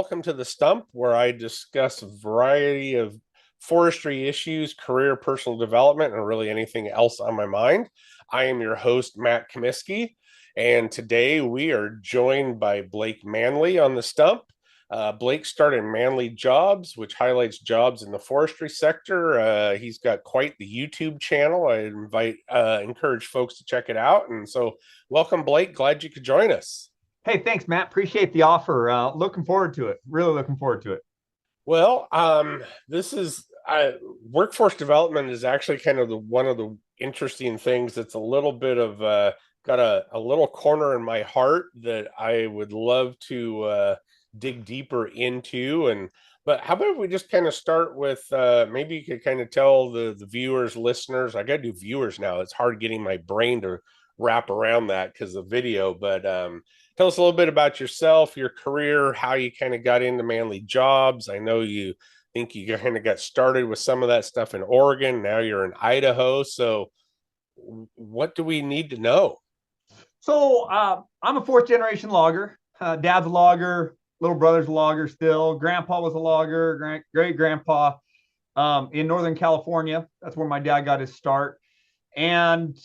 welcome to the Stump, where I discuss a variety of forestry issues, career, personal development, and really anything else on my mind. I am your host, Matt Comiskey, and today we are joined by Blake Manley on the Stump. Blake started Manley Jobs, which highlights jobs in the forestry sector. He's got quite the YouTube channel. I encourage folks to check it out. And so, welcome, Blake. Glad you could join us. Hey, thanks, Matt. Appreciate the offer. Looking forward to it. Really looking forward to it. Well, this is workforce development is actually kind of one of the interesting things that's a little bit of got a little corner in my heart that I would love to dig deeper into. But how about we just kind of start with maybe you could kind of tell the viewers, listeners. I got to do viewers now. It's hard getting my brain to wrap around that because of video. But tell us a little bit about yourself, your career, how you kind of got into Manley Jobs. I know you think you kind of got started with some of that stuff in Oregon. Now you're in Idaho. So what do we need to know? So I'm a fourth generation logger. Dad's a logger, little brother's a logger still. Grandpa was a logger, great grandpa in Northern California. That's where my dad got his start. And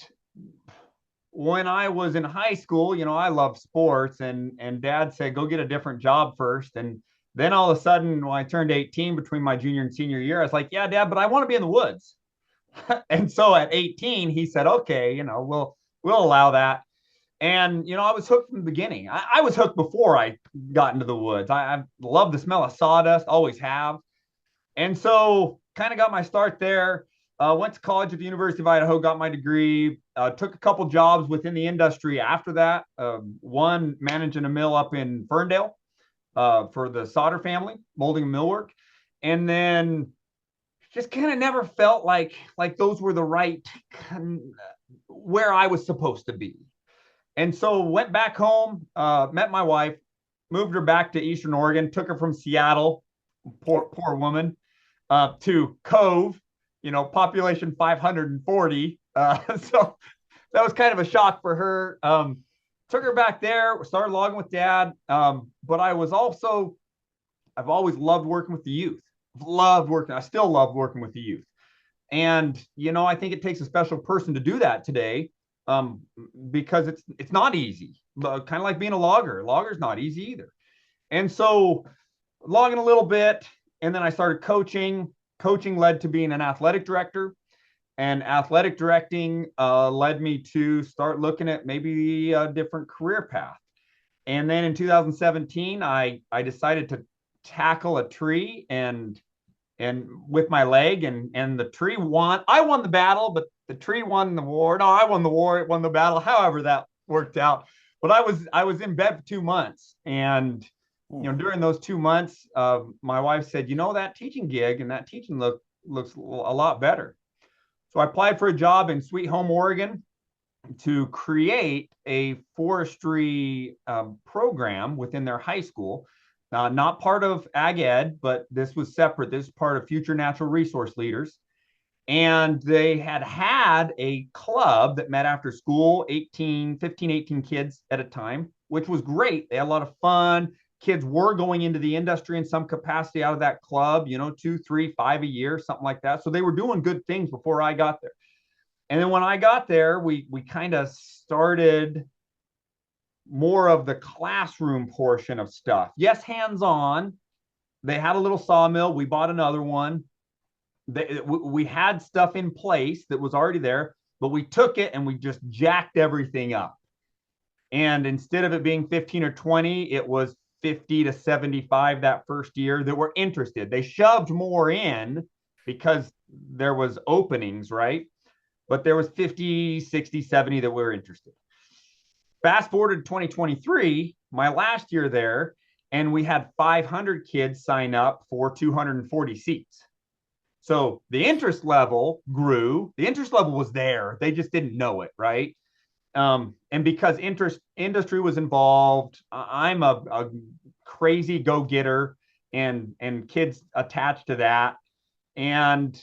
when I was in high school, I loved sports, and Dad said, go get a different job first. And then all of a sudden, when I turned 18 between my junior and senior year, I was like, yeah, Dad, but I want to be in the woods. And so at 18, he said, okay, we'll allow that. And, I was hooked from the beginning. I was hooked before I got into the woods. I love the smell of sawdust, always have. And so kind of got my start there. Went to college at the University of Idaho, got my degree, took a couple jobs within the industry after that. One managing a mill up in Ferndale for the Solder family, molding and millwork. And then just kind of never felt like those were the right where I was supposed to be. And so went back home, met my wife, moved her back to Eastern Oregon, took her from Seattle, poor woman, to Cove, population 540. So that was kind of a shock for her. Took her back there, started logging with Dad. But I've always loved working with the youth. I still love working with the youth. And, I think it takes a special person to do that today, because it's not easy. Kind of like being a logger. Logger's not easy either. And so logging a little bit, and then I started coaching. Coaching led to being an athletic director, and athletic directing led me to start looking at maybe a different career path. And then in 2017, I decided to tackle a tree and with my leg, and the tree won. I won the battle, but the tree won the war. No, I won the war. It won the battle. However that worked out. But I was in bed for 2 months, and during those 2 months, my wife said, that teaching gig and that teaching looks a lot better. So I applied for a job in Sweet Home, Oregon, to create a forestry program within their high school. Not part of Ag Ed, but this was separate. This is part of Future Natural Resource Leaders. And they had a club that met after school, 15, 18 kids at a time, which was great. They had a lot of fun. Kids were going into the industry in some capacity out of that club, 2, 3, 5 a year, something like that. So they were doing good things before I got there. And then when I got there, we kind of started more of the classroom portion of stuff. Yes, hands-on. They had a little sawmill. We bought another one. We had stuff in place that was already there, but we took it and we just jacked everything up. And instead of it being 15 or 20, it was 50 to 75 that first year that were interested. They shoved more in because there was openings, right? But there was 50, 60, 70 that were interested. Fast forward to 2023, my last year there, and we had 500 kids sign up for 240 seats. So the interest level grew. The interest level was there. They just didn't know it, right? And because industry was involved, I'm a crazy go-getter, and kids attached to that. And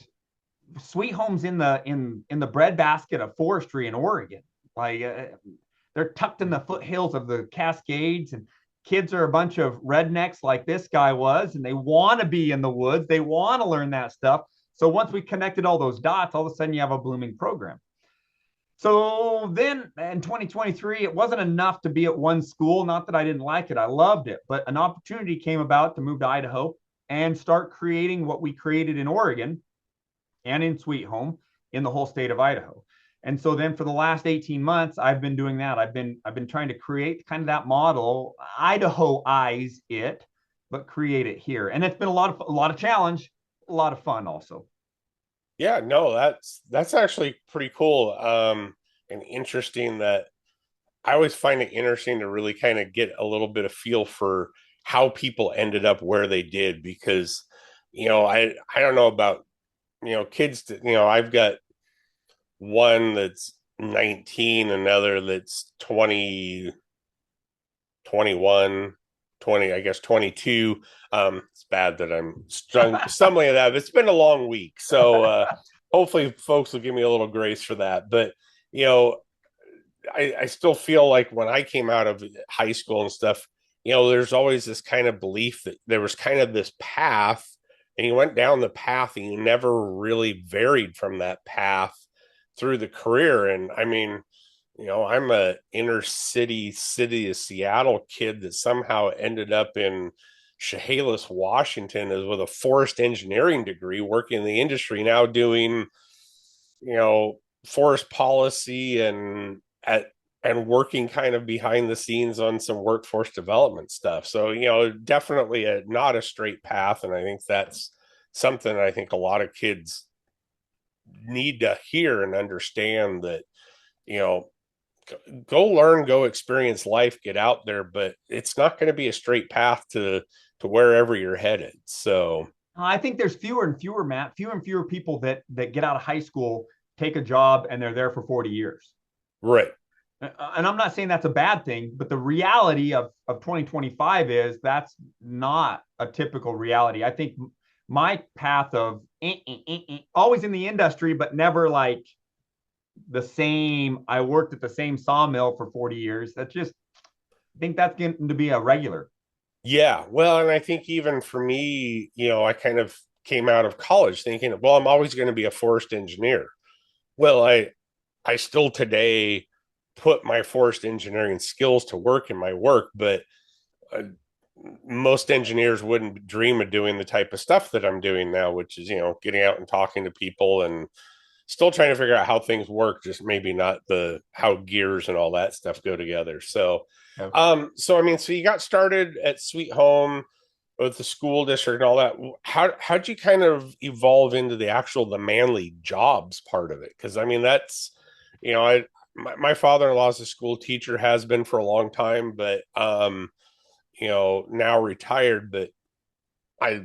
Sweet Home's in the breadbasket of forestry in Oregon. They're tucked in the foothills of the Cascades, and kids are a bunch of rednecks like this guy was, and they want to be in the woods. They want to learn that stuff. So once we connected all those dots, all of a sudden you have a blooming program. So then in 2023, it wasn't enough to be at one school. Not that I didn't like it, I loved it, but an opportunity came about to move to Idaho and start creating what we created in Oregon and in Sweet Home in the whole state of Idaho. And so then for the last 18 months, I've been doing that. I've been trying to create kind of that model, Idahoize it, but create it here. And it's been a lot of challenge, a lot of fun also. Yeah, no, that's actually pretty cool. And interesting that I always find it interesting to really kind of get a little bit of feel for how people ended up where they did because I don't know about kids that, I've got one that's 19, another that's 20, 21, 20, I guess 22. It's bad that I'm stumbling at that, but it's been a long week. So hopefully folks will give me a little grace for that. But, you know, I still feel like when I came out of high school and stuff, there's always this kind of belief that there was kind of this path and you went down the path and you never really varied from that path through the career. And I mean, I'm a inner city of Seattle kid that somehow ended up in Chehalis, Washington, as with a forest engineering degree, working in the industry now, doing forest policy and working kind of behind the scenes on some workforce development stuff. So definitely not a straight path, and I think that's something I think a lot of kids need to hear and understand that you know go learn, go experience life, get out there, but it's not going to be a straight path to wherever you're headed. So I think there's fewer and fewer, Matt, fewer and fewer people that get out of high school, take a job, and they're there for 40 years. right. And I'm not saying that's a bad thing, but the reality of 2025 is that's not a typical reality. I think my path of always in the industry, but never like the same. I worked at the same sawmill for 40 years. That's just, I think that's getting to be a regular. Yeah, well, and I think even for me, I kind of came out of college thinking, well, I'm always going to be a forest engineer. Well, I still today put my forest engineering skills to work in my work, but uh, most engineers wouldn't dream of doing the type of stuff that I'm doing now, which is, getting out and talking to people and still trying to figure out how things work, just maybe not the how gears and all that stuff go together. So, Yeah. so I mean, so you got started at Sweet Home with the school district and all that. How'd you kind of evolve into the Manley Jobs part of it? Because I mean, that's I my father-in-law is a school teacher, has been for a long time, but now retired. But I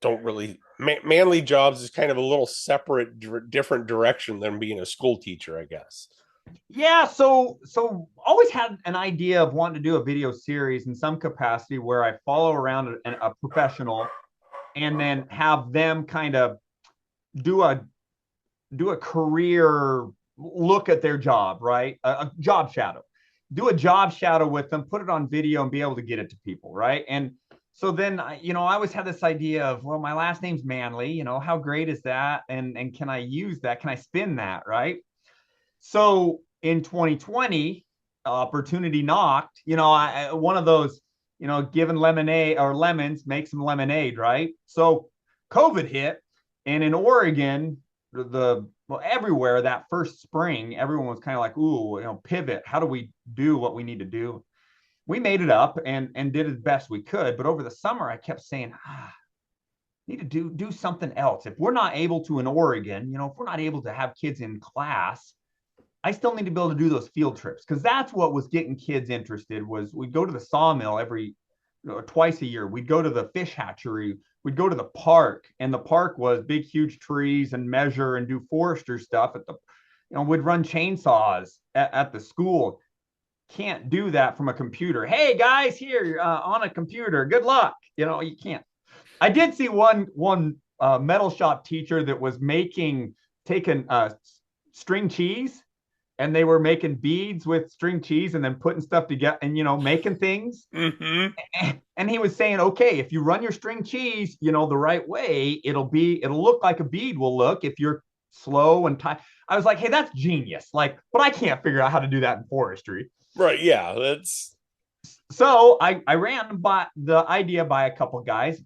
don't really Manley Jobs is kind of a little separate, different direction than being a school teacher, I guess. Yeah, so always had an idea of wanting to do a video series in some capacity where I follow around a professional and then have them kind of do a do a career look at their job, right? A job shadow. Do a job shadow with them, put it on video and be able to get it to people, right? And so then I always had this idea of, well, my last name's Manley, how great is that? And can I use that? Can I spin that, right? So in 2020, opportunity knocked. One of those, given lemonade or lemons, make some lemonade, right? So COVID hit, and in Oregon, well, everywhere that first spring, everyone was kind of like, ooh, pivot. How do we do what we need to do? We made it up and did as best we could. But over the summer, I kept saying, need to do something else. If we're not able to in Oregon, if we're not able to have kids in class, I still need to be able to do those field trips because that's what was getting kids interested. Was we'd go to the sawmill twice a year. We'd go to the fish hatchery. We'd go to the park, and the park was big, huge trees and measure and do forester stuff at the. We'd run chainsaws at the school. Can't do that from a computer. Hey guys, here on a computer. Good luck. You can't. I did see one metal shop teacher that was taking string cheese and they were making beads with string cheese and then putting stuff together and, making things. Mm-hmm. And he was saying, okay, if you run your string cheese, the right way, it'll look like a bead will look if you're slow and tight. I was like, hey, that's genius. Like, but I can't figure out how to do that in forestry. Right. Yeah. That's So I ran by the idea by a couple guys,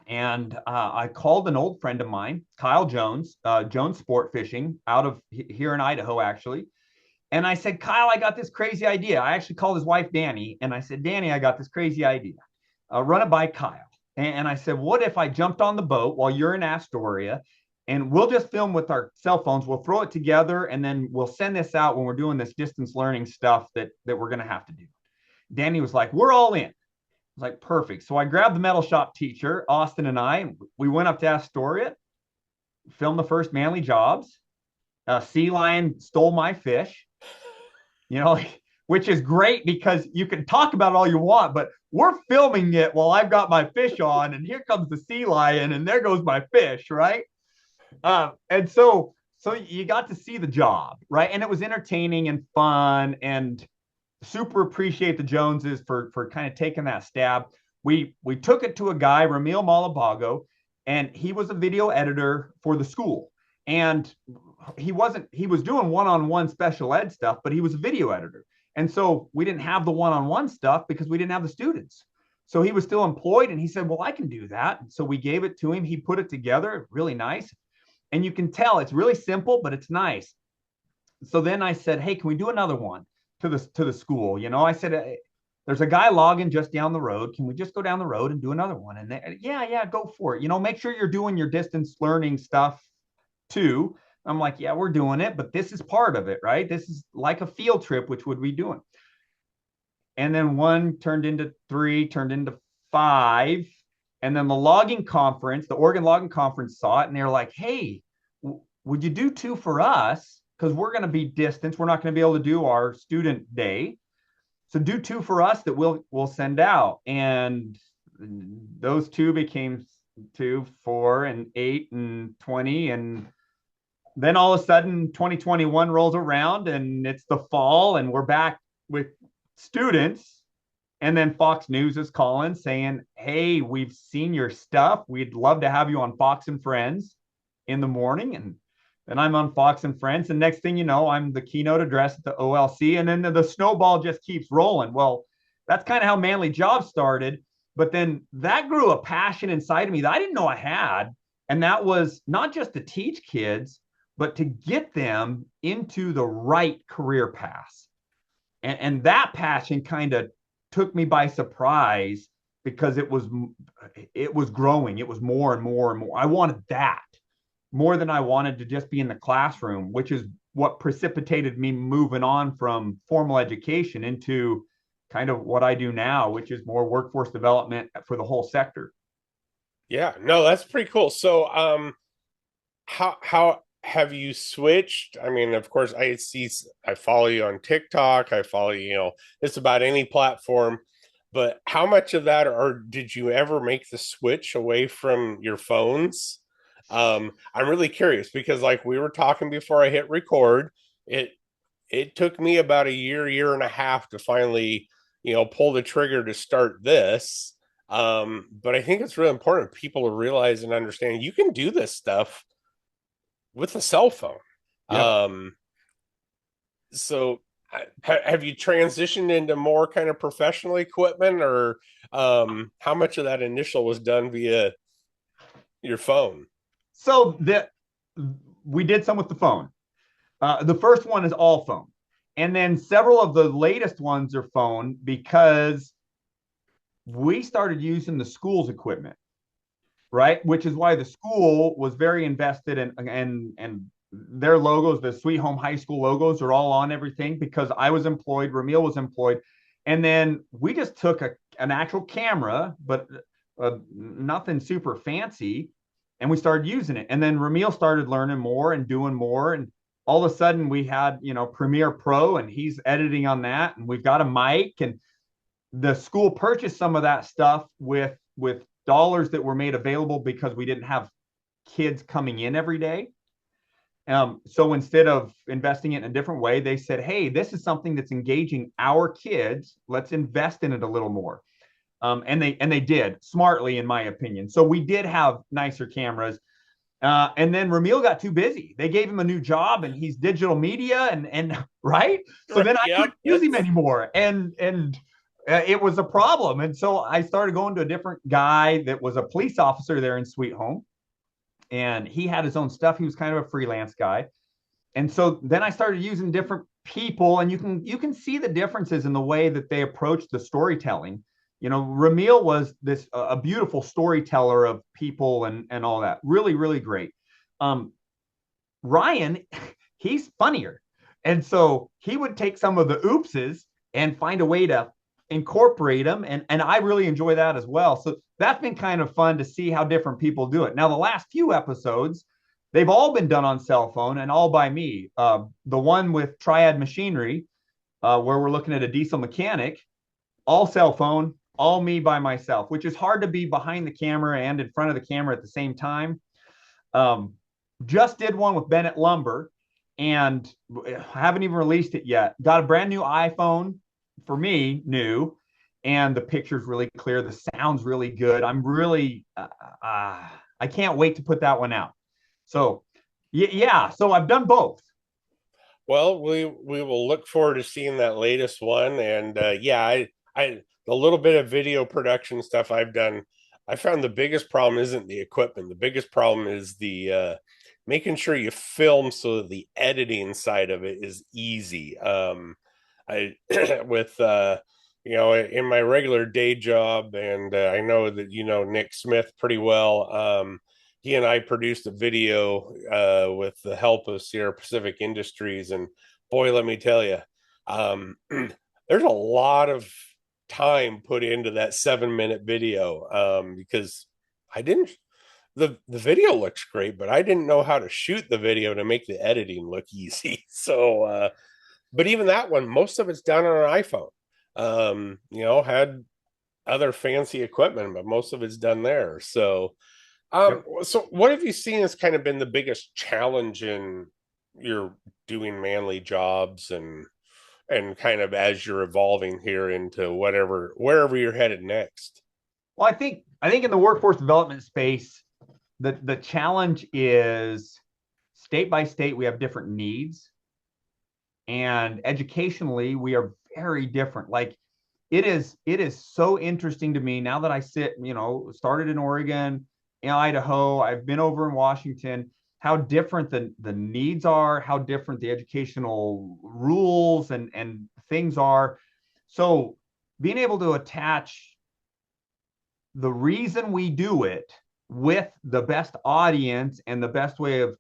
and I called an old friend of mine, Kyle Jones, Jones Sport Fishing, out of here in Idaho, actually. And I said, Kyle, I got this crazy idea. I actually called his wife, Danny, and I said, Danny, I got this crazy idea. Run it by Kyle. And I said, what if I jumped on the boat while you're in Astoria, and we'll just film with our cell phones. We'll throw it together, and then we'll send this out when we're doing this distance learning stuff that we're going to have to do. Danny was like, we're all in. I was like, perfect. So I grabbed the metal shop teacher, Austin, and we went up to Astoria, filmed the first Manley Jobs. Sea lion stole my fish, you know, which is great because you can talk about it all you want, but we're filming it while I've got my fish on, and here comes the sea lion, and there goes my fish, right? And so you got to see the job, right? And it was entertaining and fun, and super appreciate the Joneses for kind of taking that stab. We took it to a guy, Ramil Malabago, and he was a video editor for the school. And he was doing one-on-one special ed stuff, but he was a video editor. And so we didn't have the one-on-one stuff because we didn't have the students. So he was still employed, and he said, well, I can do that. And so we gave it to him. He put it together, really nice. And you can tell it's really simple, but it's nice. So then I said, hey, can we do another one to the school? I said, hey, there's a guy logging just down the road. Can we just go down the road and do another one? And they, yeah, go for it. Make sure you're doing your distance learning stuff too. I'm like, yeah, we're doing it, but this is part of it, right? This is like a field trip, which would we doing? And then one turned into three, turned into five. And then the Oregon Logging Conference saw it, and they're like, hey, would you do two for us? Because we're going to be distance. We're not going to be able to do our student day. So do two for us that we'll send out. And those two became 2, 4, and 8, and 20. And then all of a sudden 2021 rolls around, and it's the fall, and we're back with students. And then Fox News is calling saying, hey, we've seen your stuff. We'd love to have you on Fox and Friends in the morning. And then I'm on Fox and Friends. And next thing you know, I'm the keynote address at the OLC. And then the snowball just keeps rolling. Well, that's kind of how Manley Jobs started. But then that grew a passion inside of me that I didn't know I had. And that was not just to teach kids, but to get them into the right career paths. And that passion kind of took me by surprise because it was growing. It was more and more and more. I wanted that more than I wanted to just be in the classroom, which is what precipitated me moving on from formal education into kind of what I do now, which is more workforce development for the whole sector. yeah. No, that's pretty cool. So, how have you switched? I mean, of course, I follow you on TikTok. I follow you, it's about any platform. But how much of that, or did you ever make the switch away from your phones? I'm really curious because, like we were talking before I hit record, it took me about a year and a half to finally, pull the trigger to start this. But I think it's really important people to realize and understand you can do this stuff with a cell phone. Yep. So have you transitioned into more kind of professional equipment, or how much of that initial was done via your phone? So we did some with the phone. The first one is all phone. And then several of the latest ones are phone because we started using the school's equipment, right? Which is why the school was very invested in, and their logos, the Sweet Home High School logos, are all on everything because I was employed, Ramil was employed, and then we just took an actual camera, but nothing super fancy, and we started using it. And then Ramil started learning more and doing more, and all of a sudden we had Premiere Pro, and he's editing on that, and we've got a mic, and the school purchased some of that stuff with dollars that were made available because we didn't have kids coming in every day. So instead of investing it in a different way, they said, "Hey, this is something that's engaging our kids. Let's invest in it a little more." And they did smartly, in my opinion. So we did have nicer cameras. And then Ramil got too busy. They gave him a new job, and he's digital media, and right. So Right. then I Yep. couldn't use him anymore, and it was a problem. And so I started going to a different guy that was a police officer there in Sweet Home, and he had his own stuff. He was kind of a freelance guy, and so then I started using different people, and you can see the differences in the way that they approach the storytelling. Ramil was this a beautiful storyteller of people and all that. Really, really great. Um, Ryan, he's funnier. And so he would take some of the oopses and find a way to incorporate them. And I really enjoy that as well. So that's been kind of fun to see how different people do it. Now, the last few episodes, they've all been done on cell phone and all by me. The one with Triad Machinery, where we're looking at a diesel mechanic, all cell phone, all me by myself, which is hard to be behind the camera and in front of the camera at the same time. Um, just did one with Bennett Lumber, and haven't even released it yet. Got a brand new iPhone for me, new, and the picture's really clear. The sound's really good. I'm really, I can't wait to put that one out. So, yeah, so I've done both. Well, we will look forward to seeing that latest one. And yeah, I the little bit of video production stuff I've done, I found the biggest problem isn't the equipment. The biggest problem is the making sure you film so that the editing side of it is easy. I with in my regular day job, and I know that Nick Smith pretty well. He and I produced a video with the help of Sierra Pacific Industries, and boy, let me tell you, there's a lot of time put into that 7-minute video because I didn't. The video looks great, but I didn't know how to shoot the video to make the editing look easy. So, but even that one, most of it's done on an iPhone. Had other fancy equipment, but most of it's done there. So, Yep. so what have you seen has kind of been the biggest challenge in your doing manly jobs and kind of as you're evolving here into wherever you're headed next? Well, I think in the workforce development space, the challenge is state by state we have different needs, and educationally we are very different. Like it is so interesting to me now that I started in Oregon, in Idaho, I've been over in Washington, how different the needs are, how different the educational rules and things are. So being able to attach the reason we do it with the best audience and the best way of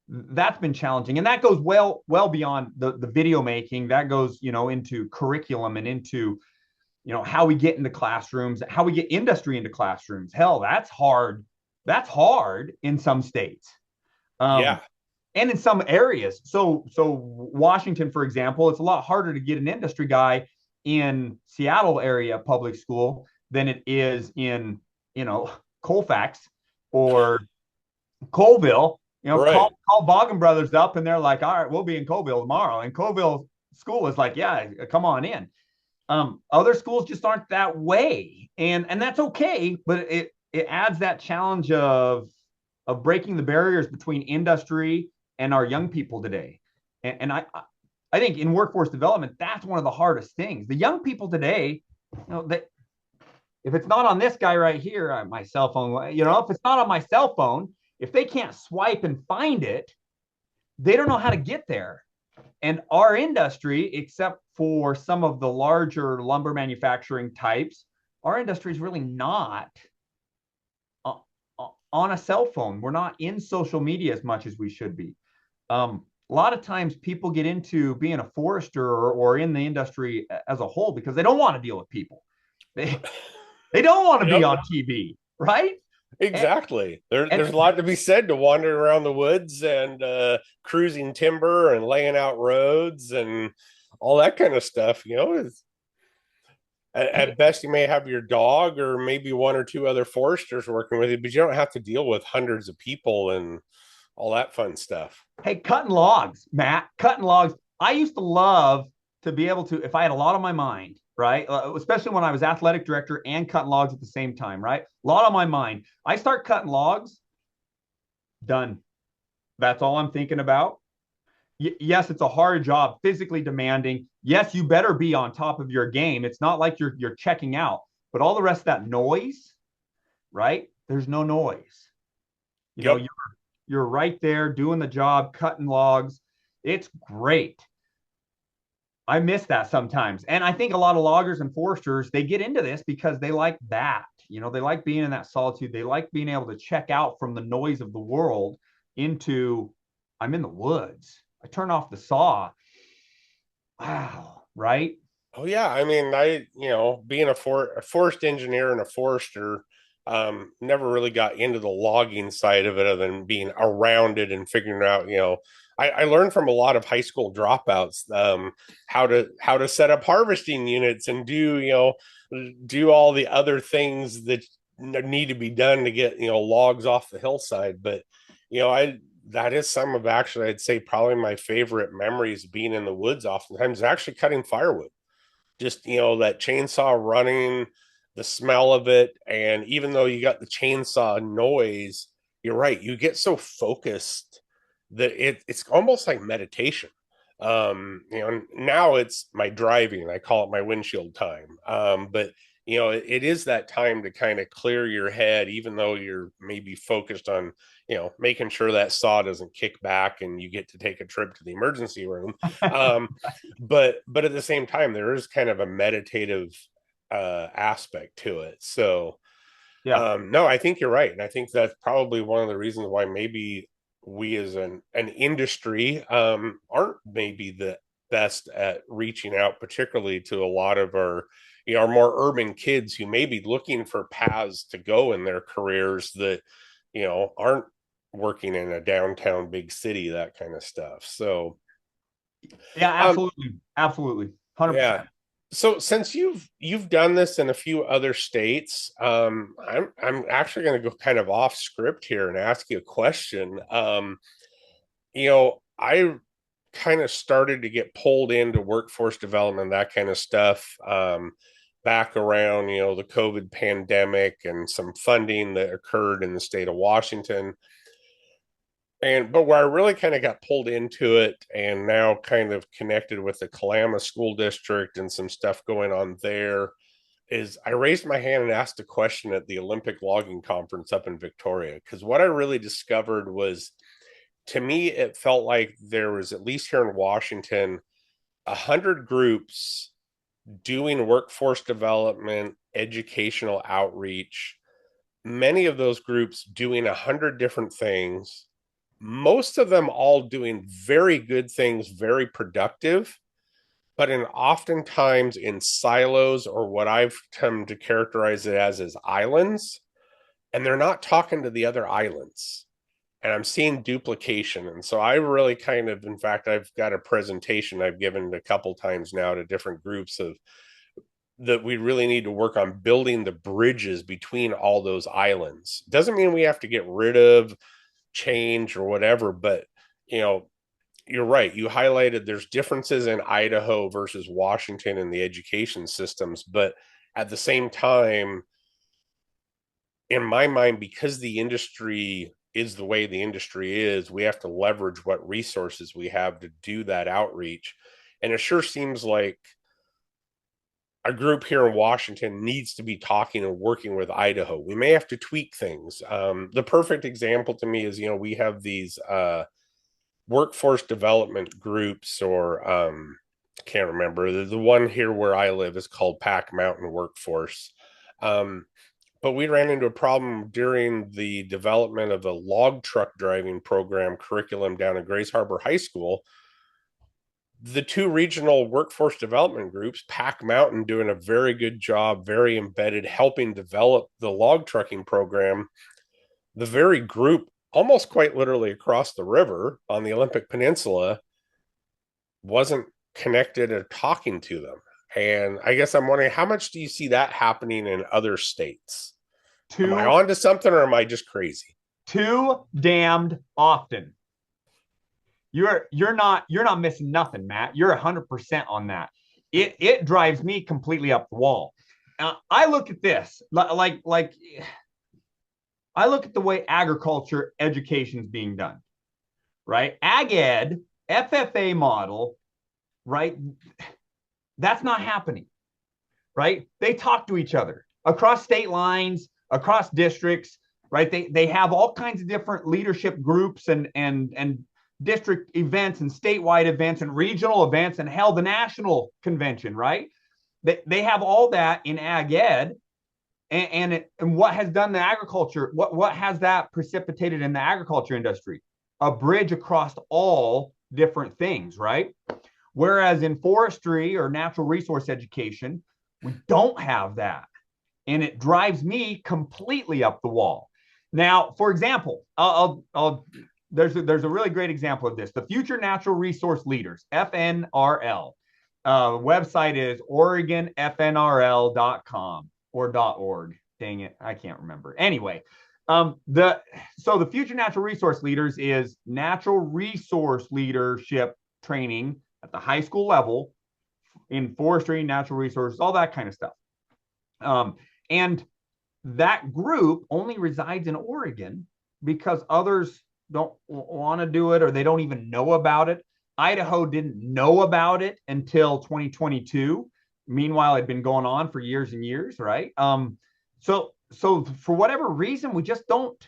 that's been challenging, and that goes well beyond the video making. That goes into curriculum and into how we get into classrooms, how we get industry into classrooms. Hell, that's hard in some states, Yeah, and in some areas. So Washington, for example, it's a lot harder to get an industry guy in Seattle area public school than it is in Colfax or Colville. right. Call Boggin Brothers up, and they're like, "All right, we'll be in Colville tomorrow." And Colville school is like, "Yeah, come on in." Other schools just aren't that way, and that's okay. But it adds that challenge of breaking the barriers between industry and our young people today. And I think in workforce development, that's one of the hardest things. The young people today, that if it's not on this guy right here, my cell phone, if it's not on my cell phone, if they can't swipe and find it, they don't know how to get there. And our industry, except for some of the larger lumber manufacturing types, our industry is really not on a cell phone. We're not in social media as much as we should be. A lot of times people get into being a forester or in the industry as a whole because they don't want to deal with people. They don't want to be Yep. on TV, right? And, Exactly. There's and a lot to be said to wandering around the woods and cruising timber and laying out roads and all that kind of stuff. At best, you may have your dog or maybe one or two other foresters working with you, but you don't have to deal with hundreds of people and all that fun stuff. Hey, cutting logs, Matt, cutting logs. I used to love to be able to, if I had a lot on my mind, right? Especially when I was athletic director and cutting logs at the same time, right? A lot on my mind. I start cutting logs, done. That's all I'm thinking about. Yes, it's a hard job, physically demanding. Yes, you better be on top of your game. It's not like you're checking out, but all the rest of that noise, right? There's no noise. You know, Yep. you're right there doing the job, cutting logs. It's great. I miss that sometimes. And I think a lot of loggers and foresters, they get into this because they like that. You know, they like being in that solitude. They like being able to check out from the noise of the world into, I'm in the woods. I turn off the saw. Wow, right? Oh yeah, I mean, being a forest engineer and a forester, never really got into the logging side of it other than being around it and figuring out, I learned from a lot of high school dropouts, how to set up harvesting units and do all the other things that need to be done to get, logs off the hillside. But, I that is some of actually, I'd say probably my favorite memories being in the woods, oftentimes actually cutting firewood, just that chainsaw running, the smell of it. And even though you got the chainsaw noise, you're right, you get so focused that it's almost like meditation. Now it's my driving, I call it my windshield time. But it is that time to kind of clear your head, even though you're maybe focused on making sure that saw doesn't kick back and you get to take a trip to the emergency room. um, but at the same time, there is kind of a meditative aspect to it. So Yeah. no, I think you're right, and I think that's probably one of the reasons why maybe we as an industry aren't maybe the best at reaching out, particularly to a lot of our more urban kids who may be looking for paths to go in their careers that aren't working in a downtown big city, that kind of stuff. So Yeah, um absolutely. Absolutely. yeah. 100%. So since you've done this in a few other states, I'm actually going to go kind of off script here and ask you a question. I kind of started to get pulled into workforce development, that kind of stuff, back around the COVID pandemic and some funding that occurred in the state of Washington. But where I really kind of got pulled into it and now kind of connected with the Kalama School District and some stuff going on there is I raised my hand and asked a question at the Olympic Logging Conference up in Victoria. Because what I really discovered was, to me, it felt like there was, at least here in Washington, 100 groups doing workforce development, educational outreach, many of those groups doing 100 different things, most of them all doing very good things, very productive, but in oftentimes in silos, or what I've come to characterize it as islands, and they're not talking to the other islands. And I'm seeing duplication. And so I really kind of, in fact, I've got a presentation I've given a couple times now to different groups of that we really need to work on building the bridges between all those islands. Doesn't mean we have to get rid of, change, or whatever, but you know, you're right. You highlighted there's differences in Idaho versus Washington in the education systems, but at the same time, in my mind, because the industry is the way the industry is, we have to leverage what resources we have to do that outreach. And it sure seems like a group here in Washington needs to be talking and working with Idaho. We may have to tweak things. The perfect example to me is, we have these workforce development groups, or I can't remember. The one here where I live is called Pack Mountain Workforce. Um, but we ran into a problem during the development of a log truck driving program curriculum down at Grays Harbor High School. The two regional workforce development groups, Pack Mountain doing a very good job, very embedded, helping develop the log trucking program. The very group, almost quite literally across the river on the Olympic Peninsula, wasn't connected or talking to them. And I guess I'm wondering, how much do you see that happening in other states? Am I Two, on to something, or am I just crazy? too damned often. You're not missing nothing, Matt. You're 100% on that. It drives me completely up the wall. I look at this like I look at the way agriculture education is being done, right? Ag ed, FFA model, right? That's not happening, right? They talk to each other across state lines, across districts, right? They have all kinds of different leadership groups and district events and statewide events and regional events and held the national convention, right? They have all that in ag ed, and what has done the agriculture, what has that precipitated in the agriculture industry? A bridge across all different things, right? Whereas in forestry or natural resource education, we don't have that. And it drives me completely up the wall. Now, for example, there's a really great example of this. The Future Natural Resource Leaders, FNRL. Website is OregonFNRL.com or .org. Dang it, I can't remember. Anyway, the Future Natural Resource Leaders is natural resource leadership training at the high school level in forestry, natural resources, all that kind of stuff. And that group only resides in Oregon because others don't want to do it or they don't even know about it. Idaho didn't know about it until 2022. Meanwhile, it had been going on for years and years, right? So for whatever reason, we just don't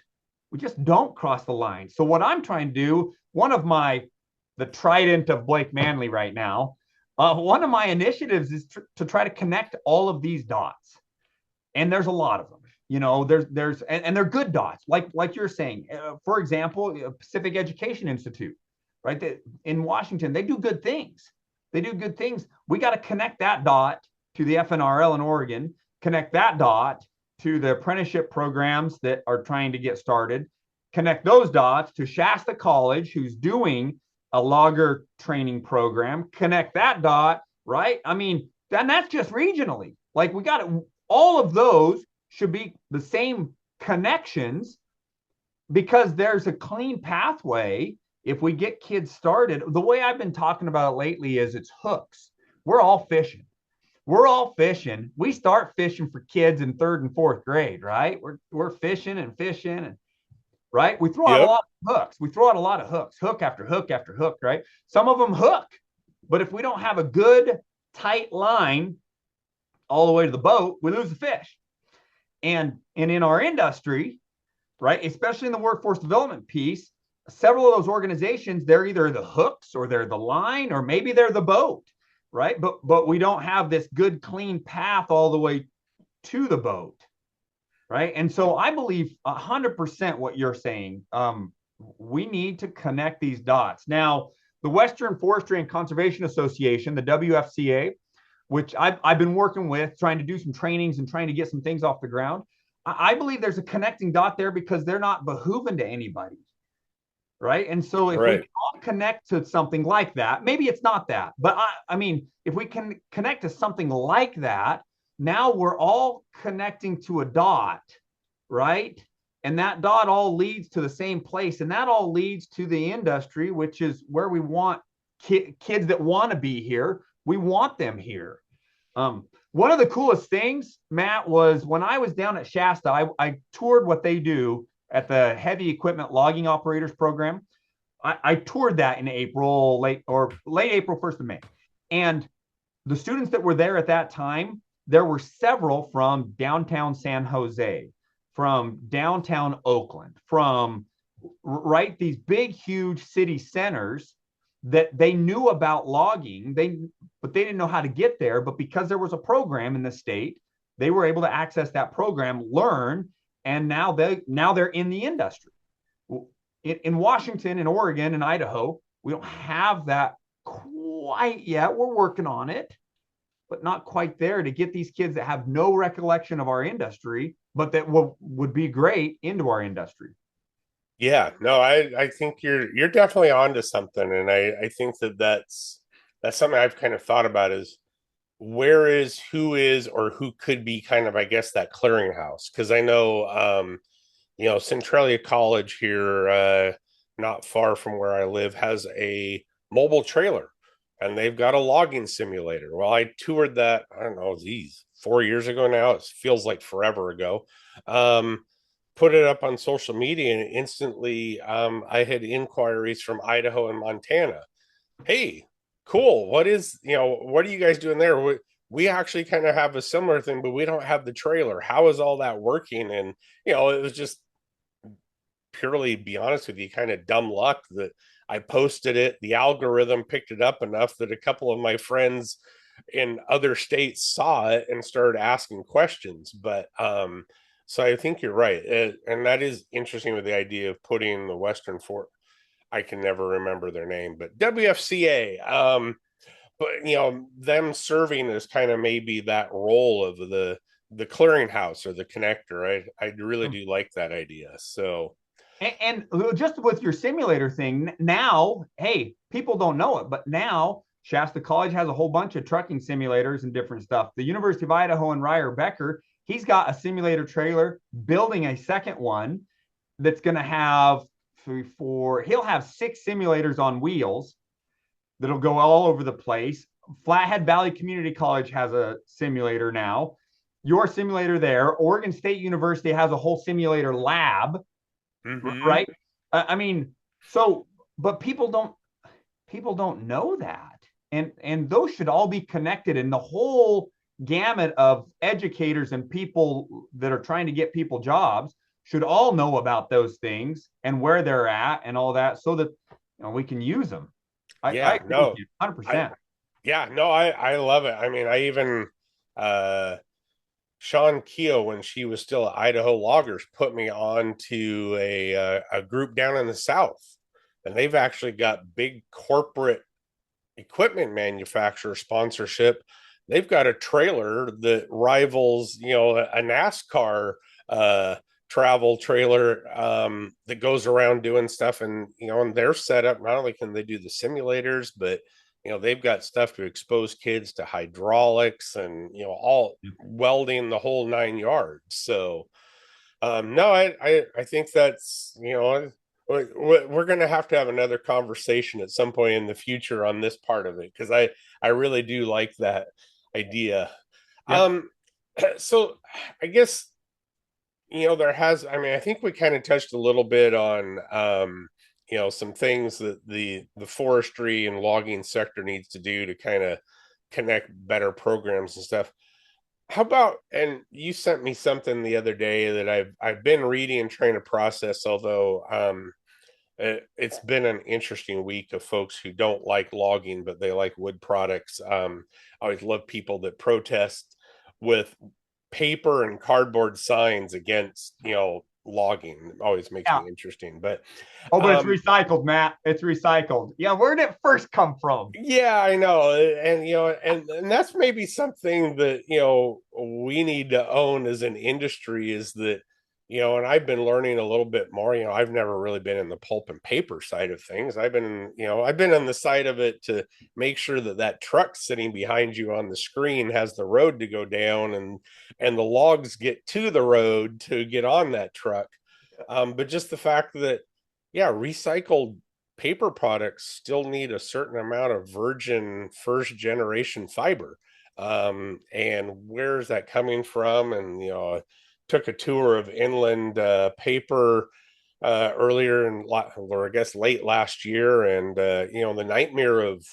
cross the line. So what I'm trying to do, the trident of Blake Manley right now, one of my initiatives is to try to connect all of these dots. And there's a lot of them, and they're good dots, like you're saying. For example, Pacific Education Institute, right? In Washington, they do good things. We got to connect that dot to the FNRL in Oregon, connect that dot to the apprenticeship programs that are trying to get started, connect those dots to Shasta College, who's doing a logger training program, connect that dot, right? I mean, and that's just regionally. Like we got to, all of those should be the same connections because there's a clean pathway. If we get kids started, the way I've been talking about it lately is it's hooks. We're all fishing. We start fishing for kids in 3rd and 4th grade, right? We're fishing and right? We throw out a lot of hooks. Hook after hook after hook, right? Some of them hook, but if we don't have a good tight line all the way to the boat, we lose the fish. And in our industry, right, especially in the workforce development piece, several of those organizations, they're either the hooks or they're the line or maybe they're the boat, right? But we don't have this good clean path all the way to the boat, right? And so I believe 100% what you're saying. We need to connect these dots. Now, the Western Forestry and Conservation Association, the WFCA, which I've been working with, trying to do some trainings and trying to get some things off the ground. I believe there's a connecting dot there because they're not behooving to anybody, right? And so if we can all connect to something like that, maybe it's not that, but I mean, if we can connect to something like that, now we're all connecting to a dot, right? And that dot all leads to the same place, and that all leads to the industry, which is where we want kids that want to be here. We want them here. One of the coolest things, Matt, was when I was down at Shasta, I toured what they do at the Heavy Equipment Logging Operators Program. I toured that in April, late April, 1st of May. And the students that were there at that time, there were several from downtown San Jose, from downtown Oakland, from these big, huge city centers that they knew about logging, but they didn't know how to get there. But because there was a program in the state, they were able to access that program, learn, and now they're in the industry. In Washington, in Oregon, in Idaho, we don't have that quite yet. We're working on it, but not quite there to get these kids that have no recollection of our industry, but that would be great into our industry. Yeah, no, I think you're definitely onto something, and I think that's something I've kind of thought about is who is or who could be kind of, I guess, that clearinghouse, because I know Centralia College here, not far from where I live, has a mobile trailer, and they've got a logging simulator. Well, I toured that, I don't know, 4 years ago now. It feels like forever ago. Um, Put it up on social media, and instantly I had inquiries from Idaho and Montana. Hey, cool. What are you guys doing there? We actually kind of have a similar thing, but we don't have the trailer. How is all that working? And, it was just purely, be honest with you, kind of dumb luck that I posted it. The algorithm picked it up enough that a couple of my friends in other states saw it and started asking questions. So I think you're right. And that is interesting with the idea of putting the Western Fort. I can never remember their name, but WFCA. But them serving as kind of maybe that role of the clearinghouse or the connector. I really do like that idea. So and just with your simulator thing now, hey, people don't know it, but now Shasta College has a whole bunch of trucking simulators and different stuff. The University of Idaho and Ryer Becker, he's got a simulator trailer, building a second one that's going to have he'll have 6 simulators on wheels that'll go all over the place. Flathead Valley Community College has a simulator now. Your simulator there. Oregon State University has a whole simulator lab, mm-hmm. right? I mean, so but people don't know that, and those should all be connected, and the whole gamut of educators and people that are trying to get people jobs should all know about those things and where they're at and all that, so that we can use them. I Yeah, agree with no, you I 100%. yeah, no, I love it. I mean, I even uh Sean Keogh, when she was still at Idaho Loggers, put me on to a group down in the South, and they've actually got big corporate equipment manufacturer sponsorship. They've got a trailer that rivals, a NASCAR uh, travel trailer that goes around doing stuff. And they're set up. Not only can they do the simulators, but they've got stuff to expose kids to hydraulics and all welding, the whole 9 yards. So no, I think that's we're going to have another conversation at some point in the future on this part of it, because I really do like that idea. Yep. Um, so I guess I mean, I think we kind of touched a little bit on some things that the forestry and logging sector needs to do to kind of connect better programs and stuff. How about, and you sent me something the other day that I've been reading and trying to process, although it's been an interesting week of folks who don't like logging, but they like wood products. I always love people that protest with paper and cardboard signs against, logging. It always makes Yeah. me interesting. But Oh, but it's um, recycled, Matt. It's recycled. Yeah, where did it first come from? yeah, I know. And that's maybe something that, we need to own as an industry, is that, and I've been learning a little bit more. I've never really been in the pulp and paper side of things. I've been on the side of it to make sure that that truck sitting behind you on the screen has the road to go down, and the logs get to the road to get on that truck. But just the fact that, yeah, recycled paper products still need a certain amount of virgin first generation fiber. And where is that coming from? And, took a tour of inland paper earlier or I guess late last year. And, the nightmare of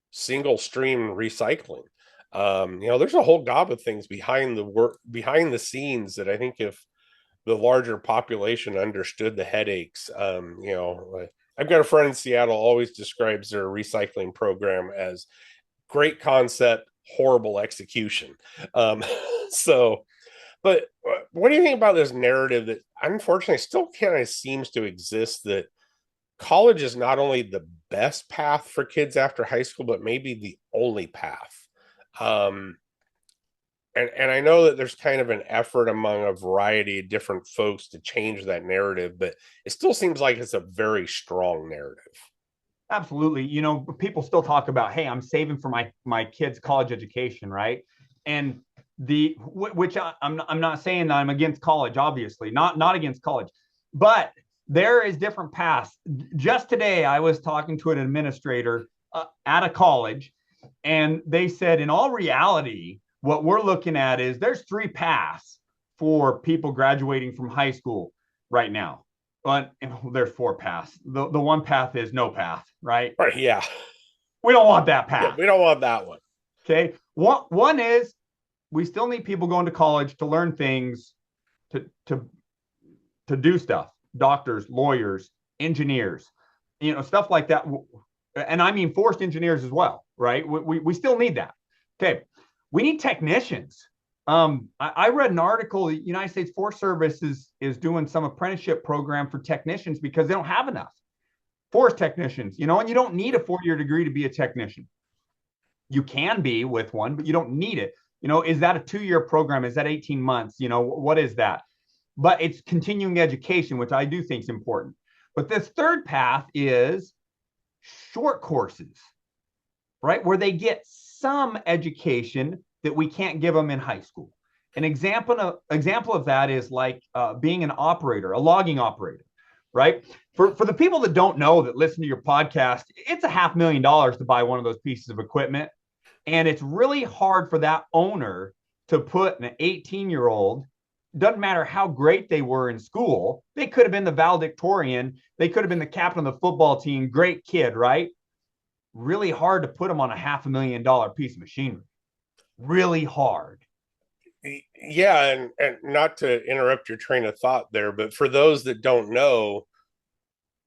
single stream recycling. There's a whole gob of things behind the scenes that I think, if the larger population understood the headaches. I've got a friend in Seattle always describes their recycling program as great concept, horrible execution. Um, so, but what do you think about this narrative that unfortunately still kind of seems to exist, that college is not only the best path for kids after high school, but maybe the only path? Um, and I know that there's kind of an effort among a variety of different folks to change that narrative, but it still seems like it's a very strong narrative. Absolutely. People still talk about, hey, I'm saving for my kids' college education, right? And which I'm not saying that I'm against college, obviously, not against college. but there is different paths. Just today, I was talking to an administrator at a college, and they said, in all reality, what we're looking at is there's three paths for people graduating from high school right now. But there's four paths. The one path is no path, right? Right. Yeah. We don't want that Yeah. path. We don't want that one. Okay. One is we still need people going to college to learn things, to do stuff. Doctors, lawyers, engineers, stuff like that. And I mean forced engineers as well, right? We still need that. Okay. We need technicians. I read an article, the United States Forest Service is doing some apprenticeship program for technicians because they don't have enough forest technicians, and you don't need a 4-year degree to be a technician. You can be with one, but you don't need it. Is that a 2-year program? Is that 18 months? What is that? But it's continuing education, which I do think is important. But this third path is short courses, right? Where they get some education that we can't give them in high school. An example of that is like being an operator, a logging operator, right? For the people that don't know, that listen to your podcast, it's $500,000 to buy one of those pieces of equipment. And it's really hard for that owner to put an 18-year-old, doesn't matter how great they were in school, they could have been the valedictorian, they could have been the captain of the football team, great kid, right? Really hard to put them on a $500,000 piece of machinery. Really hard. Yeah, and not to interrupt your train of thought there, but for those that don't know,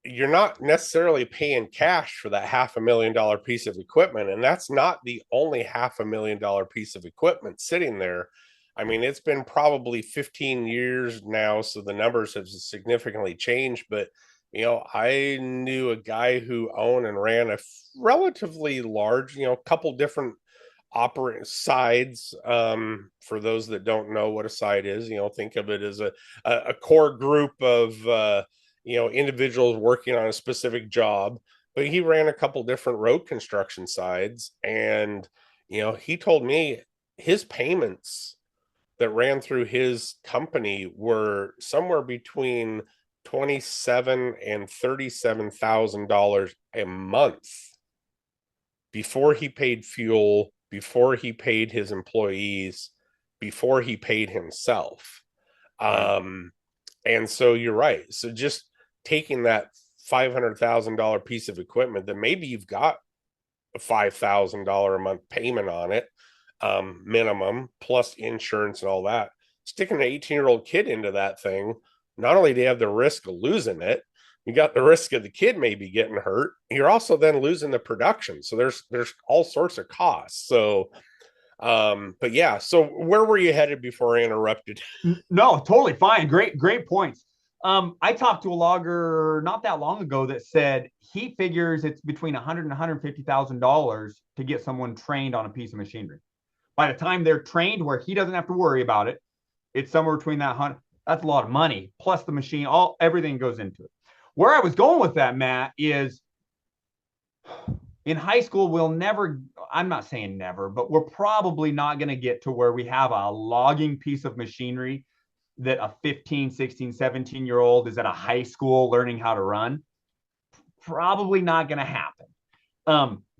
you're not necessarily paying cash for that $500,000 piece of equipment, and that's not the only $500,000 piece of equipment sitting there. I mean, it's been probably 15 years now, so the numbers have significantly changed. But I knew a guy who owned and ran a relatively large, couple different operating sides. For those that don't know what a side is, think of it as a core group of individuals working on a specific job. But he ran a couple different road construction sides, and he told me his payments that ran through his company were somewhere between $27,000 and $37,000 a month before he paid fuel, before he paid his employees, before he paid himself. And so you're right. So just taking that $500,000 piece of equipment that maybe you've got a $5,000 a month payment on it, minimum, plus insurance and all that, sticking an 18-year-old kid into that thing, not only do you have the risk of losing it, you got the risk of the kid maybe getting hurt. You're also then losing the production. So there's all sorts of costs. So, but yeah. So where were you headed before I interrupted? No, totally fine. Great points. I talked to a logger not that long ago that said he figures it's between $100,000 and $150,000 to get someone trained on a piece of machinery. By the time they're trained, where he doesn't have to worry about it, it's somewhere between that 100. That's a lot of money, plus the machine, everything goes into it. Where I was going with that, Matt, is in high school, we'll never, I'm not saying never, but we're probably not going to get to where we have a logging piece of machinery that a 15, 16, 17-year-old is at a high school learning how to run. Probably not going to happen.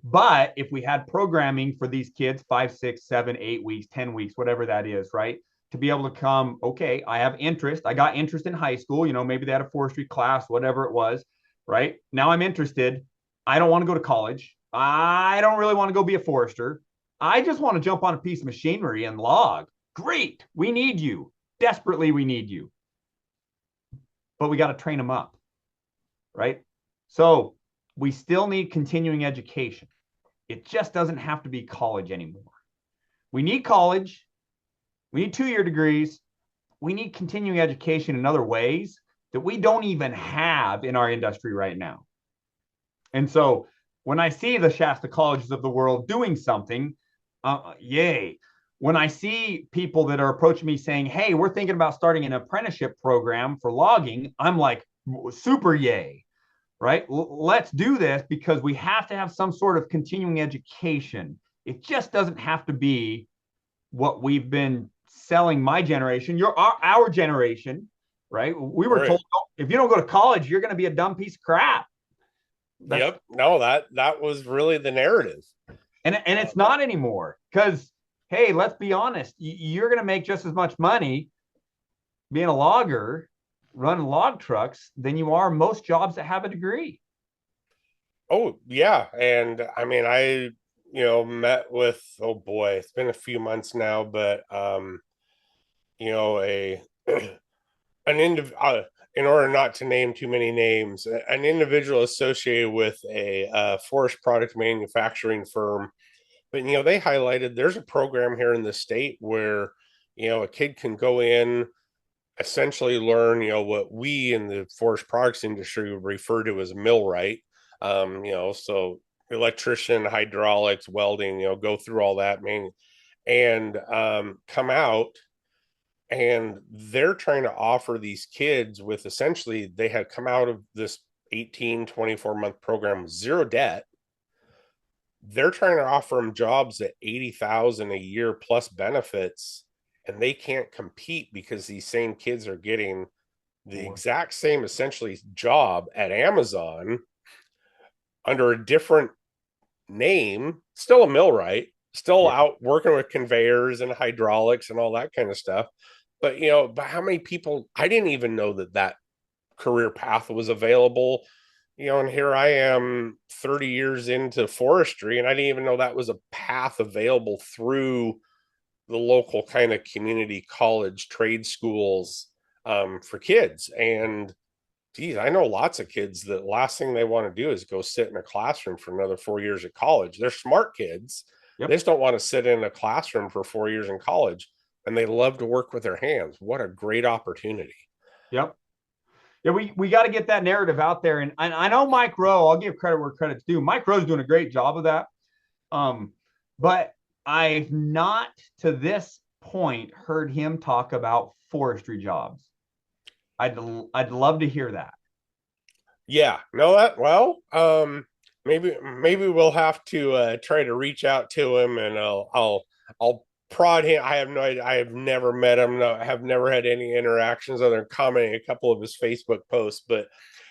But if we had programming for these kids, 5, 6, 7, 8 weeks, 10 weeks, whatever that is, right? To be able to come, okay, I have interest. I got interest in high school. Maybe they had a forestry class, whatever it was, right? Now I'm interested. I don't want to go to college. I don't really want to go be a forester. I just want to jump on a piece of machinery and log. Great. We need you. Desperately, we need you. But we got to train them up, right? So we still need continuing education. It just doesn't have to be college anymore. We need college. We need 2-year degrees. We need continuing education in other ways that we don't even have in our industry right now. And so when I see the Shasta colleges of the world doing something, yay. When I see people that are approaching me saying, hey, we're thinking about starting an apprenticeship program for logging, I'm like, super yay, right? Let's do this, because we have to have some sort of continuing education. It just doesn't have to be what we've been selling my generation, our generation, right? We were Right. told, if you don't go to college, you're going to be a dumb piece of crap. That's Yep. No, that was really the narrative. and it's not anymore because hey, let's be honest, you're going to make just as much money being a logger, running log trucks than you are most jobs that have a degree. Oh, yeah. And I mean, met with, oh boy, it's been a few months now, but a an in order not to name too many names, an individual associated with a forest product manufacturing firm. But they highlighted there's a program here in the state where a kid can go in, essentially learn what we in the forest products industry would refer to as millwright. So electrician, hydraulics, welding, go through all that, and come out, and they're trying to offer these kids with, essentially, they had come out of this 18-24 month program with zero debt. They're trying to offer them jobs at 80,000 a year plus benefits, and they can't compete because these same kids are getting the exact same, essentially, job at Amazon under a different name, still a millwright, still Yeah. out working with conveyors and hydraulics and all that kind of stuff. But how many people, I didn't even know that career path was available. And here I am 30 years into forestry, and I didn't even know that was a path available through the local kind of community college trade schools for kids. And geez, I know lots of kids that last thing they want to do is go sit in a classroom for another 4 years at college. They're smart kids. They Yep. just don't want to sit in a classroom for 4 years in college, and they love to work with their hands. What a great opportunity. Yep. Yeah, we got to get that narrative out there. And I know Mike Rowe, I'll give credit where credit's due. Mike Rowe's doing a great job of that. But I've not to this point heard him talk about forestry jobs. I'd love to hear that. Yeah, no, that well, maybe we'll have to try to reach out to him, and I'll prod him. I have no idea. I have never met him. No, I have never had any interactions other than commenting a couple of his Facebook posts. But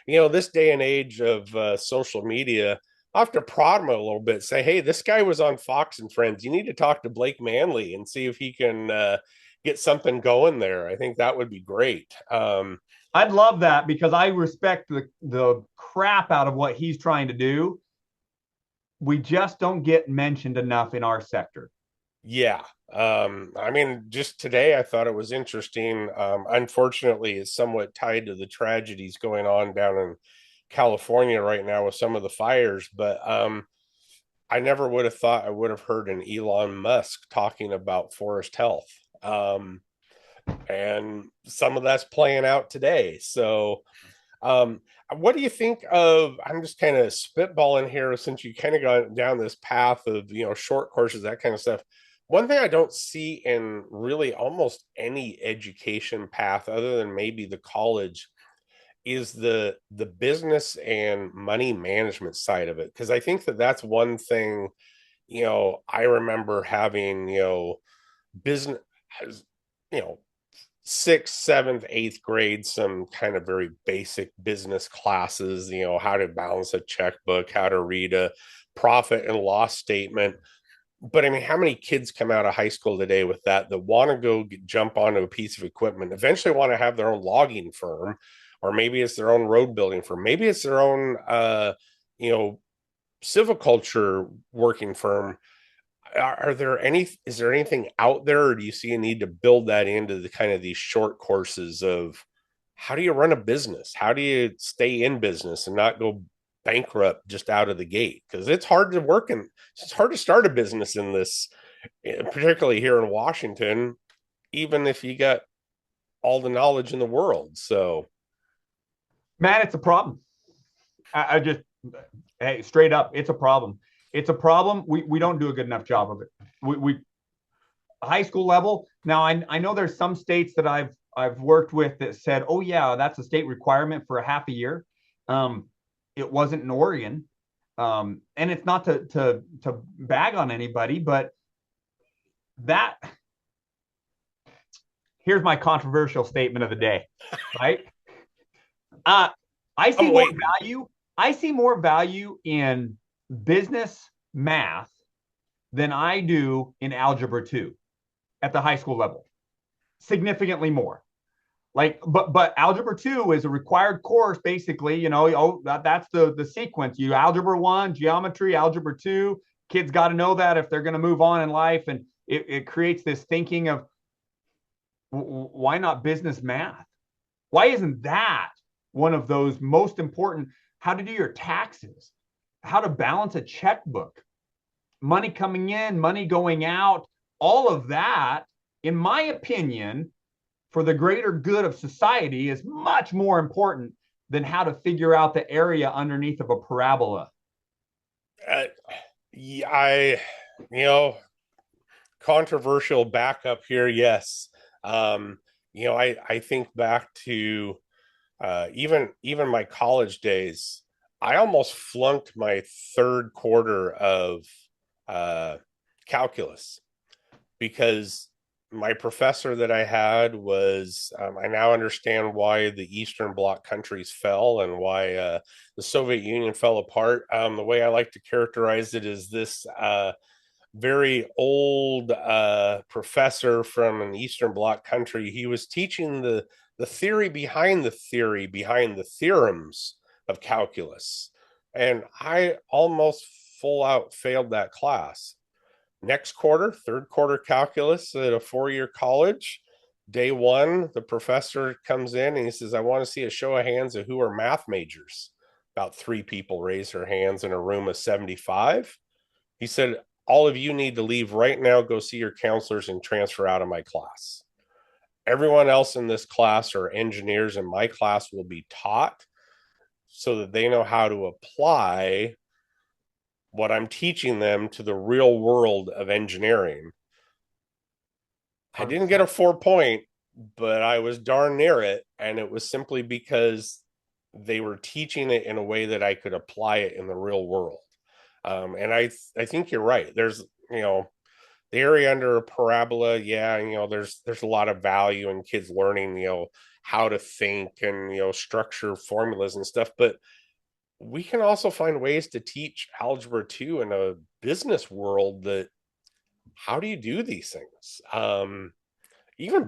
this day and age of social media, I'll have to prod him a little bit. Say, hey, this guy was on Fox and Friends. You need to talk to Blake Manley and see if he can get something going there. I think that would be great. I'd love that because I respect the crap out of what he's trying to do. We just don't get mentioned enough in our sector. Yeah. I mean, just today I thought it was interesting. Unfortunately, it's somewhat tied to the tragedies going on down in California right now with some of the fires, but I never would have thought I would have heard an Elon Musk talking about forest health. And some of that's playing out today. So, um, what do you think of? I'm just kind of spitballing here since you kind of got down this path of short courses, that kind of stuff. One thing I don't see in really almost any education path, other than maybe the college, is the business and money management side of it. Because I think that's one thing. I remember having business, you know sixth, seventh, eighth grade, some kind of very basic business classes, how to balance a checkbook, how to read a profit and loss statement. But I mean, how many kids come out of high school today with that want to go jump onto a piece of equipment, eventually want to have their own logging firm, or maybe it's their own road building firm, maybe it's their own, you know, silviculture working firm. Is there anything out there, or do you see a need to build that into the kind of these short courses of how do you run a business, how do you stay in business and not go bankrupt just out of the gate? Because it's hard to it's hard to start a business in this, particularly here in Washington, even if you got all the knowledge in the world. So Man, it's a problem. I just, hey, straight up, it's a problem. It's a problem. We don't do a good enough job of it. We high school level. Now I know there's some states that I've worked with that said, oh yeah, that's a state requirement for a half a year. It wasn't in Oregon. And it's not to bag on anybody, but that here's my controversial statement of the day, right? Uh, I see I'm more waiting. value. I see more value in business math than I do in algebra 2 at the high school level. Significantly more. Like, but algebra 2 is a required course, basically. That's the sequence. You algebra 1, geometry, algebra 2. Kids got to know that if they're going to move on in life, and it creates this thinking of why not business math? Why isn't that one of those most important? How to do your taxes, how to balance a checkbook, money coming in, money going out, all of that, in my opinion, for the greater good of society is much more important than how to figure out the area underneath of a parabola. Uh, yeah, you know, controversial backup here. Yes. I think back to even my college days. I almost flunked my third quarter of uh, calculus because my professor that I had was, I now understand why the Eastern Bloc countries fell and why the Soviet Union fell apart. The way I like to characterize it is this very old professor from an Eastern Bloc country. He was teaching the theory behind the theorems of calculus, and I almost full out failed that class. Next quarter, third quarter calculus at a 4-year college. Day one, the professor comes in and he says, I want to see a show of hands of who are math majors. About 3 people raise their hands in a room of 75. He said, all of you need to leave right now, go see your counselors and transfer out of my class. Everyone else in this class are engineers, and my class will be taught so that they know how to apply what I'm teaching them to the real world of engineering. I didn't get a 4 point, but I was darn near it. And it was simply because they were teaching it in a way that I could apply it in the real world. And I think you're right. There's, the area under a parabola. Yeah. There's a lot of value in kids learning, how to think and, structure formulas and stuff. But we can also find ways to teach algebra 2 in a business world that how do you do these things? Even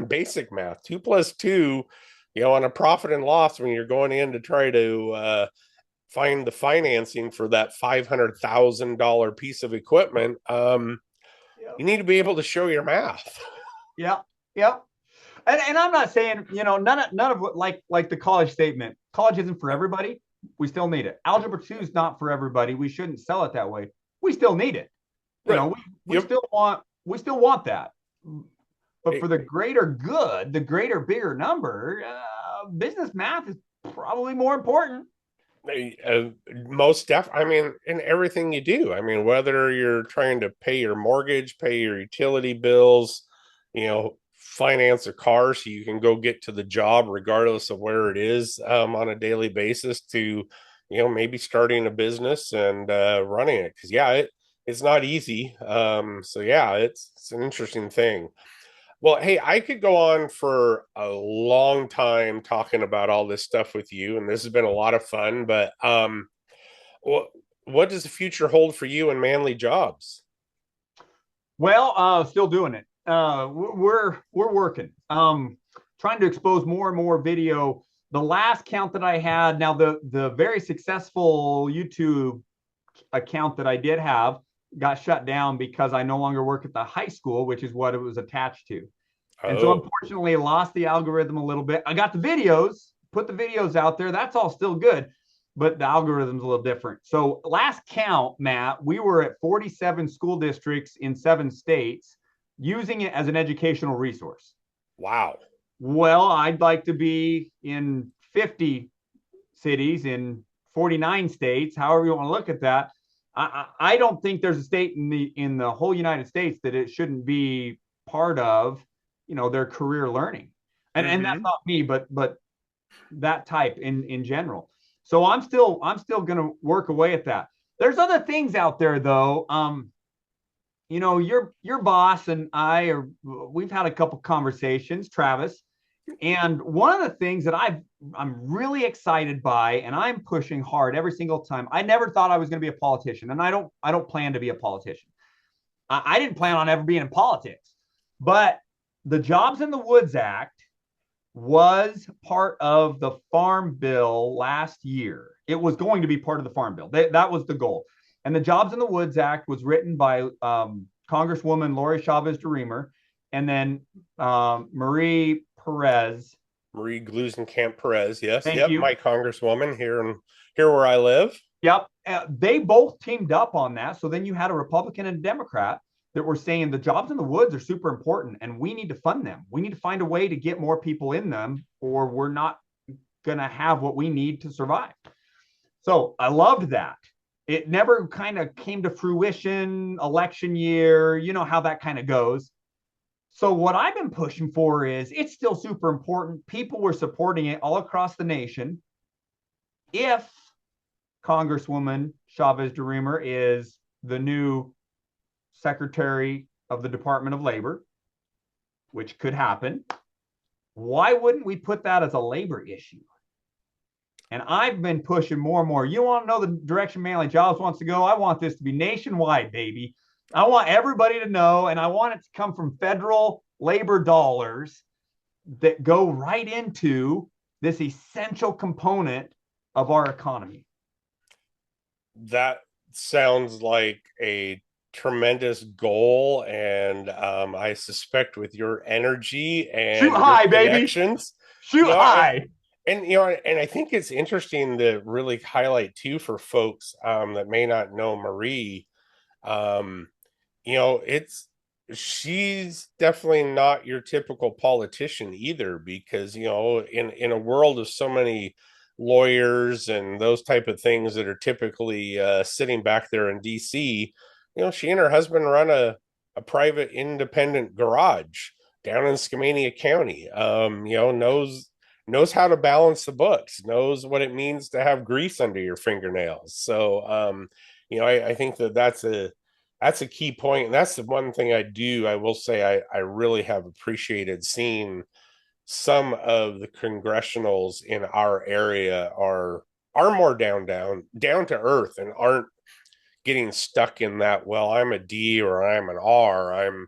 basic math, 2 plus 2, on a profit and loss when you're going in to try to find the financing for that $500,000 piece of equipment. You need to be able to show your math. Yeah, yeah. And I'm not saying, none of what, like the college statement. College isn't for everybody. We still need it. Algebra 2 is not for everybody. We shouldn't sell it that way. We still need it. Right. We Yep. still want that. But It, for the greater good, the greater bigger number, business math is probably more important. uh, most I mean, in everything you do. I mean, whether you're trying to pay your mortgage, pay your utility bills, finance a car so you can go get to the job regardless of where it is on a daily basis, to maybe starting a business and running it, because it's not easy. So yeah, it's an interesting thing. Well, hey, I could go on for a long time talking about all this stuff with you, and this has been a lot of fun. But what what does the future hold for you and Manly Jobs? Well, still doing it. We're working. Trying to expose more and more video. The last count that I had, now the very successful YouTube account that I did have got shut down because I no longer work at the high school, which is what it was attached to. And so Oh, unfortunately, I lost the algorithm a little bit. I got the videos, put the videos out there. That's all still good, but the algorithm's a little different. So last count, Matt, we were at 47 school districts in 7 states using it as an educational resource. wow. Well, I'd like to be in 50 cities in 49 states, however you want to look at that. I don't think there's a state in the whole United States that it shouldn't be part of, their career learning. And that's Mm-hmm. not me, but that type in general. So I'm still going to work away at that. There's other things out there though. your boss and we've had a couple conversations, Travis, and one of the things that I'm really excited by, and I'm pushing hard every single time. I never thought I was going to be a politician, and I don't plan to be a politician. I didn't plan on ever being in politics, but the Jobs in the Woods Act was part of the Farm Bill last year. It was going to be part of the Farm Bill. That was the goal. And the Jobs in the Woods Act was written by Congresswoman Lori Chavez DeRemer and then Marie Perez. Marie Glusenkamp Perez. Yes. Thank Yep. you. My congresswoman here where I live. Yep. They both teamed up on that. So then you had a Republican and a Democrat that were saying the jobs in the woods are super important and we need to fund them. We need to find a way to get more people in them, or we're not going to have what we need to survive. So I loved that. It never kind of came to fruition, election year, you know how that kind of goes. So what I've been pushing for is it's still super important. People were supporting it all across the nation. If Congresswoman Chavez DeRemer is the new Secretary of the Department of Labor, which could happen, why wouldn't we put that as a labor issue? And I've been pushing more and more. You want to know the direction Manley Jobs wants to go? I want this to be nationwide, baby. I want everybody to know, and I want it to come from federal labor dollars that go right into this essential component of our economy. That sounds like a tremendous goal, and I suspect with your energy and shoot high, connections, baby. Shoot high. And I think it's interesting to really highlight too for folks that may not know Marie. Um, she's definitely not your typical politician either, because in a world of so many lawyers and those type of things that are typically sitting back there in DC, she and her husband run a private independent garage down in Skamania County. Knows how to balance the books, knows what it means to have grease under your fingernails. So I think that's a key point, and that's the one thing I will say I really have appreciated seeing. Some of the congressionals in our area are more down to earth, and aren't getting stuck in that, well, I'm a D or I'm an R.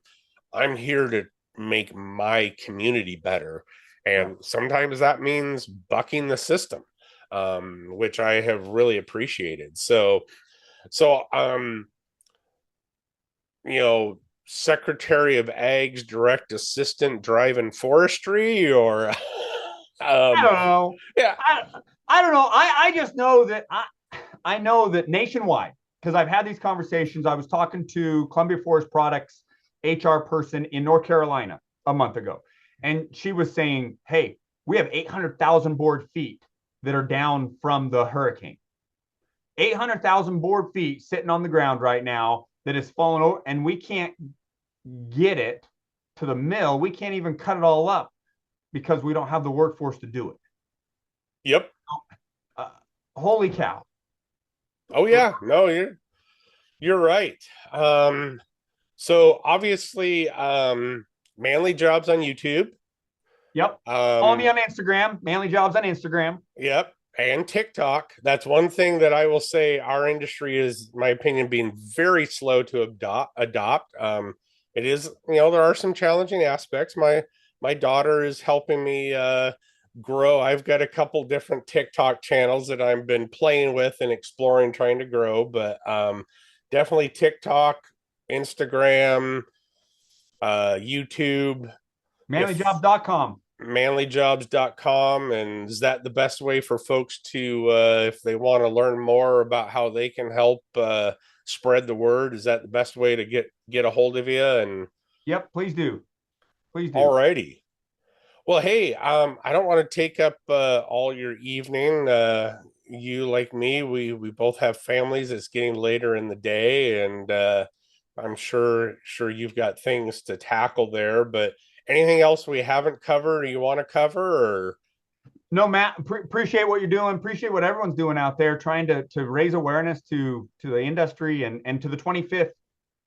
I'm here to make my community better. And sometimes that means bucking the system, which I have really appreciated. So Secretary of Ag's direct assistant driving forestry, or I don't know. Yeah. I don't know. I just know that I know that nationwide, because I've had these conversations. I was talking to Columbia Forest Products HR person in North Carolina a month ago, and she was saying, hey, we have 800,000 board feet that are down from the hurricane. 800,000 board feet sitting on the ground right now that is fallen over, and we can't get it to the mill. We can't even cut it all up because we don't have the workforce to do it. Yep. Holy cow. Oh yeah, no, you're right. So obviously, Manley Jobs on YouTube. Yep. Follow me on Instagram, Manley Jobs on Instagram. Yep. And TikTok. That's one thing that I will say our industry is, in my opinion, being very slow to adopt. It is, there are some challenging aspects. My daughter is helping me grow. I've got a couple different TikTok channels that I've been playing with and exploring, trying to grow, but definitely TikTok, Instagram, YouTube, manlyjobs.com. manlyjobs.com. And is that the best way for folks to if they want to learn more about how they can help spread the word, is that the best way to get a hold of you? And yep, please do. All righty. Well, hey, I don't want to take up all your evening. You, like me, we both have families. It's getting later in the day, and I'm sure you've got things to tackle there. But anything else we haven't covered or you want to cover? Or no, Matt, appreciate what you're doing. Appreciate what everyone's doing out there, trying to raise awareness to the industry and to the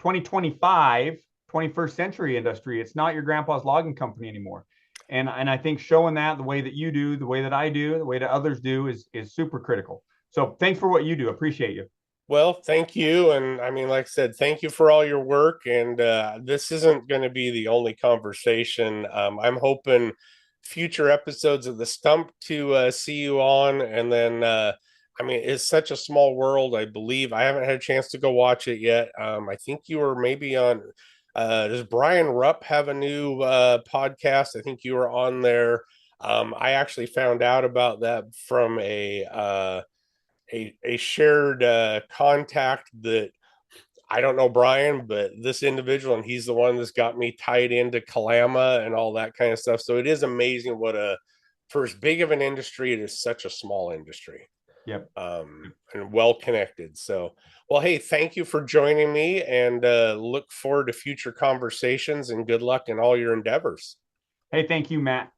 2025, 21st century industry. It's not your grandpa's logging company anymore. And I think showing that the way that you do, the way that I do, the way that others do is super critical. So thanks for what you do. Appreciate you. Well, thank you. And I mean, like I said, thank you for all your work. And this isn't going to be the only conversation. I'm hoping future episodes of the Stump to see you on. And then, I mean, it's such a small world. I believe I haven't had a chance to go watch it yet. I think you were maybe on. Does Brian Rupp have a new podcast? I think you were on there. I actually found out about that from a shared contact that I don't know Brian, but this individual, and he's the one that's got me tied into Kalama and all that kind of stuff. So it is amazing what for as big of an industry, it is such a small industry. Yep. And well connected. So, well, hey, thank you for joining me, and look forward to future conversations, and good luck in all your endeavors. Hey, thank you, Matt.